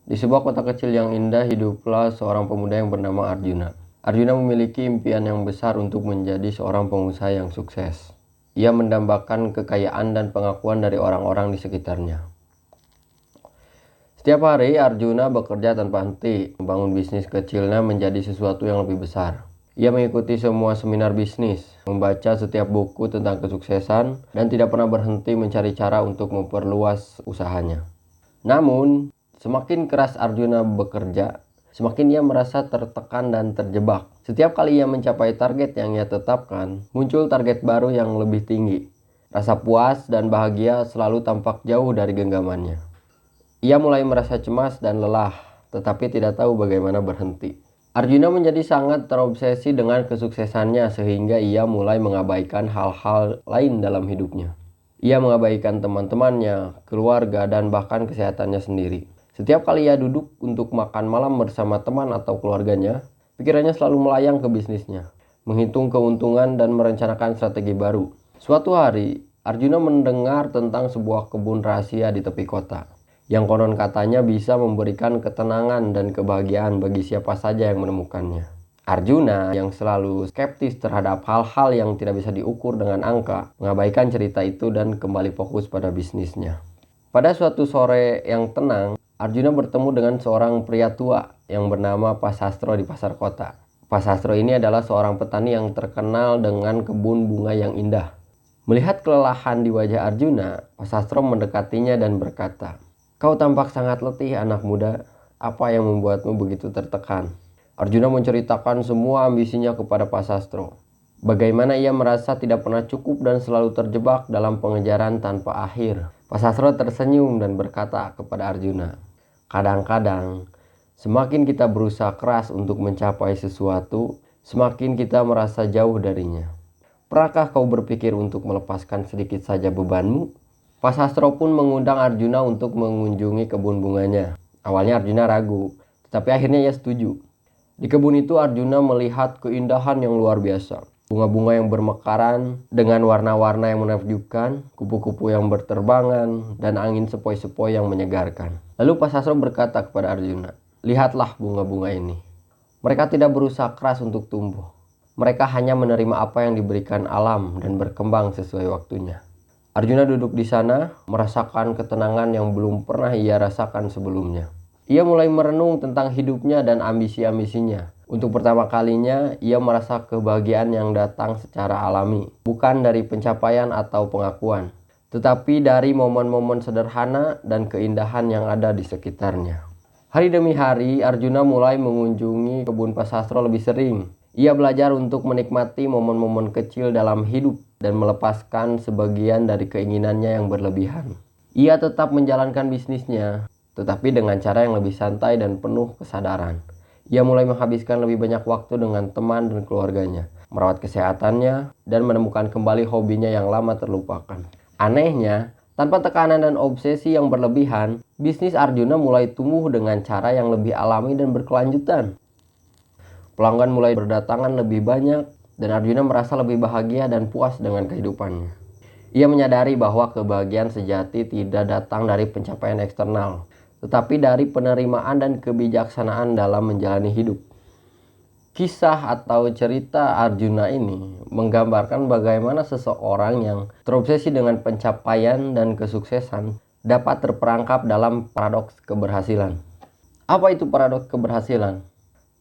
Di sebuah kota kecil yang indah hiduplah seorang pemuda yang bernama Arjuna. Arjuna memiliki impian yang besar untuk menjadi seorang pengusaha yang sukses. Ia mendambakan kekayaan dan pengakuan dari orang-orang di sekitarnya. Setiap hari Arjuna bekerja tanpa henti, membangun bisnis kecilnya menjadi sesuatu yang lebih besar. Ia mengikuti semua seminar bisnis, membaca setiap buku tentang kesuksesan, dan tidak pernah berhenti mencari cara untuk memperluas usahanya. Namun, semakin keras Arjuna bekerja, semakin ia merasa tertekan dan terjebak. Setiap kali ia mencapai target yang ia tetapkan, muncul target baru yang lebih tinggi. Rasa puas dan bahagia selalu tampak jauh dari genggamannya. Ia mulai merasa cemas dan lelah, tetapi tidak tahu bagaimana berhenti. Arjuna menjadi sangat terobsesi dengan kesuksesannya sehingga ia mulai mengabaikan hal-hal lain dalam hidupnya. Ia mengabaikan teman-temannya, keluarga, dan bahkan kesehatannya sendiri. Setiap kali ia duduk untuk makan malam bersama teman atau keluarganya, pikirannya selalu melayang ke bisnisnya, menghitung keuntungan dan merencanakan strategi baru. Suatu hari, Arjuna mendengar tentang sebuah kebun rahasia di tepi kota, yang konon katanya bisa memberikan ketenangan dan kebahagiaan bagi siapa saja yang menemukannya. Arjuna yang selalu skeptis terhadap hal-hal yang tidak bisa diukur dengan angka, mengabaikan cerita itu dan kembali fokus pada bisnisnya. Pada suatu sore yang tenang, Arjuna bertemu dengan seorang pria tua yang bernama Pasastro di pasar kota. Pasastro ini adalah seorang petani yang terkenal dengan kebun bunga yang indah. Melihat kelelahan di wajah Arjuna, Pasastro mendekatinya dan berkata, "Kau tampak sangat letih, anak muda. Apa yang membuatmu begitu tertekan?" Arjuna menceritakan semua ambisinya kepada Pasastro. Bagaimana ia merasa tidak pernah cukup dan selalu terjebak dalam pengejaran tanpa akhir. Pasastro tersenyum dan berkata kepada Arjuna, "Kadang-kadang, semakin kita berusaha keras untuk mencapai sesuatu, semakin kita merasa jauh darinya. Pernahkah kau berpikir untuk melepaskan sedikit saja bebanmu?" Pasastro pun mengundang Arjuna untuk mengunjungi kebun bunganya. Awalnya Arjuna ragu, tetapi akhirnya ia setuju. Di kebun itu Arjuna melihat keindahan yang luar biasa. Bunga-bunga yang bermekaran dengan warna-warna yang menakjubkan, kupu-kupu yang berterbangan, dan angin sepoi-sepoi yang menyegarkan. Lalu Pasastro berkata kepada Arjuna, "Lihatlah bunga-bunga ini. Mereka tidak berusaha keras untuk tumbuh. Mereka hanya menerima apa yang diberikan alam dan berkembang sesuai waktunya." Arjuna duduk di sana, merasakan ketenangan yang belum pernah ia rasakan sebelumnya. Ia mulai merenung tentang hidupnya dan ambisi-ambisinya. Untuk pertama kalinya, ia merasa kebahagiaan yang datang secara alami, bukan dari pencapaian atau pengakuan, tetapi dari momen-momen sederhana dan keindahan yang ada di sekitarnya. Hari demi hari, Arjuna mulai mengunjungi kebun Pasastro lebih sering. Ia belajar untuk menikmati momen-momen kecil dalam hidup dan melepaskan sebagian dari keinginannya yang berlebihan. Ia tetap menjalankan bisnisnya, tetapi dengan cara yang lebih santai dan penuh kesadaran. Ia mulai menghabiskan lebih banyak waktu dengan teman dan keluarganya, merawat kesehatannya, dan menemukan kembali hobinya yang lama terlupakan. Anehnya, tanpa tekanan dan obsesi yang berlebihan, bisnis Arjuna mulai tumbuh dengan cara yang lebih alami dan berkelanjutan. Pelanggan mulai berdatangan lebih banyak, dan Arjuna merasa lebih bahagia dan puas dengan kehidupannya. Ia menyadari bahwa kebahagiaan sejati tidak datang dari pencapaian eksternal, tetapi dari penerimaan dan kebijaksanaan dalam menjalani hidup. Kisah atau cerita Arjuna ini menggambarkan bagaimana seseorang yang terobsesi dengan pencapaian dan kesuksesan dapat terperangkap dalam paradoks keberhasilan. Apa itu paradoks keberhasilan?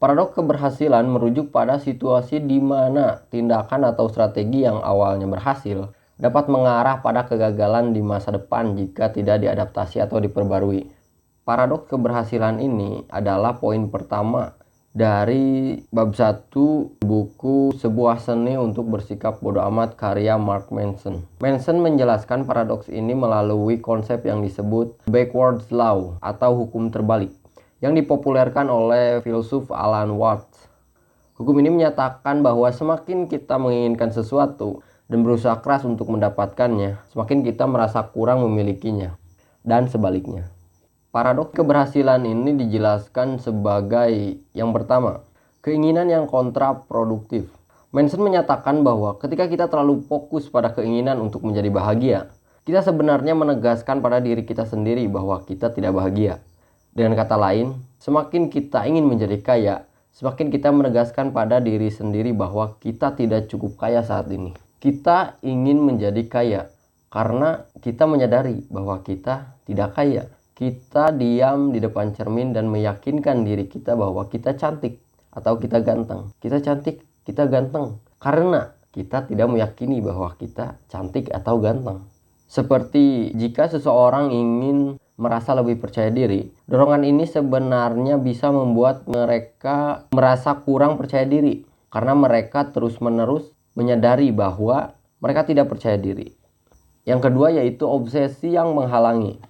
Paradoks keberhasilan merujuk pada situasi di mana tindakan atau strategi yang awalnya berhasil dapat mengarah pada kegagalan di masa depan jika tidak diadaptasi atau diperbarui. Paradoks keberhasilan ini adalah poin pertama dari bab 1 buku Sebuah Seni untuk Bersikap Bodo Amat karya Mark Manson. Manson menjelaskan paradoks ini melalui konsep yang disebut backwards law atau hukum terbalik yang dipopulerkan oleh filsuf Alan Watts. Hukum ini menyatakan bahwa semakin kita menginginkan sesuatu dan berusaha keras untuk mendapatkannya, semakin kita merasa kurang memilikinya, dan sebaliknya. Paradoks keberhasilan ini dijelaskan sebagai yang pertama, keinginan yang kontraproduktif. Manson menyatakan bahwa ketika kita terlalu fokus pada keinginan untuk menjadi bahagia, kita sebenarnya menegaskan pada diri kita sendiri bahwa kita tidak bahagia. Dengan kata lain, semakin kita ingin menjadi kaya, semakin kita menegaskan pada diri sendiri bahwa kita tidak cukup kaya saat ini. Kita ingin menjadi kaya karena kita menyadari bahwa kita tidak kaya. Kita diam di depan cermin dan meyakinkan diri kita bahwa kita cantik atau kita ganteng. Kita cantik, kita ganteng. Karena kita tidak meyakini bahwa kita cantik atau ganteng. Seperti jika seseorang ingin merasa lebih percaya diri, dorongan ini sebenarnya bisa membuat mereka merasa kurang percaya diri karena mereka terus-menerus menyadari bahwa mereka tidak percaya diri. Yang kedua yaitu obsesi yang menghalangi.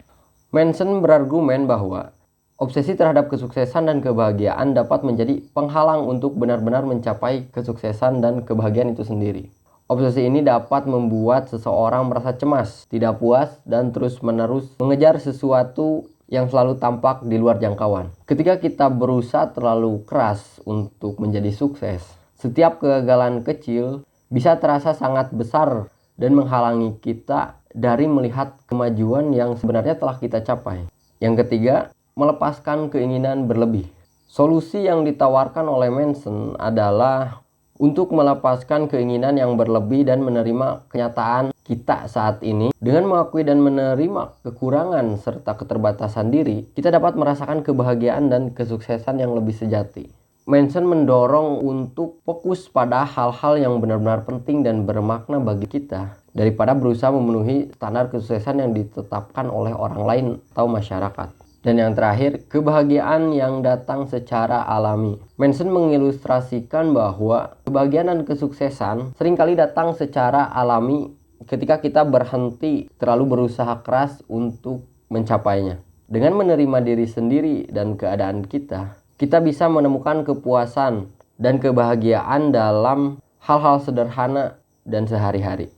Manson berargumen bahwa obsesi terhadap kesuksesan dan kebahagiaan dapat menjadi penghalang untuk benar-benar mencapai kesuksesan dan kebahagiaan itu sendiri. Obsesi ini dapat membuat seseorang merasa cemas, tidak puas, dan terus-menerus mengejar sesuatu yang selalu tampak di luar jangkauan. Ketika kita berusaha terlalu keras untuk menjadi sukses, setiap kegagalan kecil bisa terasa sangat besar dan menghalangi kita dari melihat kemajuan yang sebenarnya telah kita capai. Yang ketiga, melepaskan keinginan berlebih. Solusi yang ditawarkan oleh Manson adalah untuk melepaskan keinginan yang berlebih dan menerima kenyataan kita saat ini. Dengan mengakui dan menerima kekurangan serta keterbatasan diri, kita dapat merasakan kebahagiaan dan kesuksesan yang lebih sejati. Manson mendorong untuk fokus pada hal-hal yang benar-benar penting dan bermakna bagi kita daripada berusaha memenuhi standar kesuksesan yang ditetapkan oleh orang lain atau masyarakat. Dan yang terakhir, kebahagiaan yang datang secara alami. Manson mengilustrasikan bahwa kebahagiaan dan kesuksesan seringkali datang secara alami ketika kita berhenti terlalu berusaha keras untuk mencapainya. Dengan menerima diri sendiri dan keadaan kita bisa menemukan kepuasan dan kebahagiaan dalam hal-hal sederhana dan sehari-hari.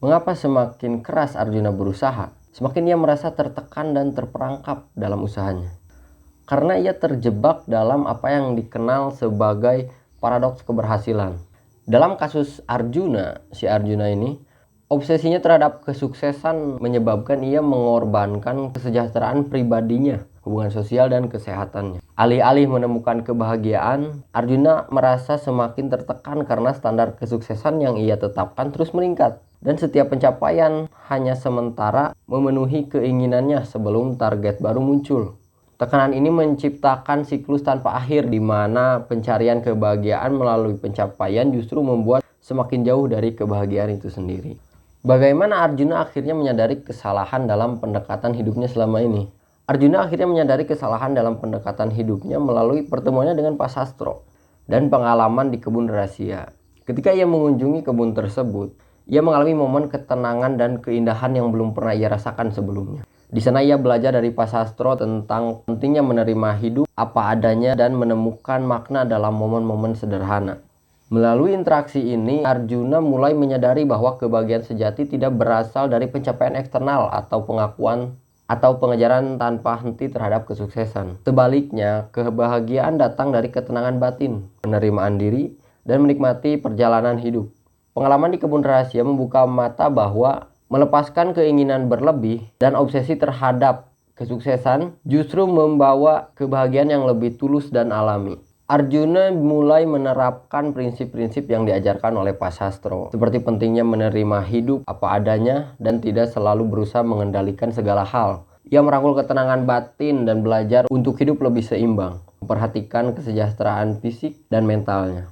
Mengapa semakin keras Arjuna berusaha, semakin ia merasa tertekan dan terperangkap dalam usahanya? Karena ia terjebak dalam apa yang dikenal sebagai paradoks keberhasilan. Dalam kasus Arjuna, si Arjuna ini, obsesinya terhadap kesuksesan menyebabkan ia mengorbankan kesejahteraan pribadinya, hubungan sosial dan kesehatannya. Alih-alih menemukan kebahagiaan, Arjuna merasa semakin tertekan karena standar kesuksesan yang ia tetapkan terus meningkat. Dan setiap pencapaian hanya sementara memenuhi keinginannya sebelum target baru muncul. Tekanan ini menciptakan siklus tanpa akhir di mana pencarian kebahagiaan melalui pencapaian justru membuat semakin jauh dari kebahagiaan itu sendiri. Bagaimana Arjuna akhirnya menyadari kesalahan dalam pendekatan hidupnya selama ini? Arjuna akhirnya menyadari kesalahan dalam pendekatan hidupnya melalui pertemuannya dengan Pasastro dan pengalaman di kebun rahasia. Ketika ia mengunjungi kebun tersebut, ia mengalami momen ketenangan dan keindahan yang belum pernah ia rasakan sebelumnya. Di sana ia belajar dari Pasastro tentang pentingnya menerima hidup apa adanya dan menemukan makna dalam momen-momen sederhana. Melalui interaksi ini, Arjuna mulai menyadari bahwa kebahagiaan sejati tidak berasal dari pencapaian eksternal atau pengakuan atau pengejaran tanpa henti terhadap kesuksesan. Sebaliknya, kebahagiaan datang dari ketenangan batin, penerimaan diri, dan menikmati perjalanan hidup. Pengalaman di kebun rahasia membuka mata bahwa melepaskan keinginan berlebih dan obsesi terhadap kesuksesan justru membawa kebahagiaan yang lebih tulus dan alami. Arjuna mulai menerapkan prinsip-prinsip yang diajarkan oleh Pasastro, seperti pentingnya menerima hidup apa adanya dan tidak selalu berusaha mengendalikan segala hal. Ia merangkul ketenangan batin dan belajar untuk hidup lebih seimbang, memperhatikan kesejahteraan fisik dan mentalnya.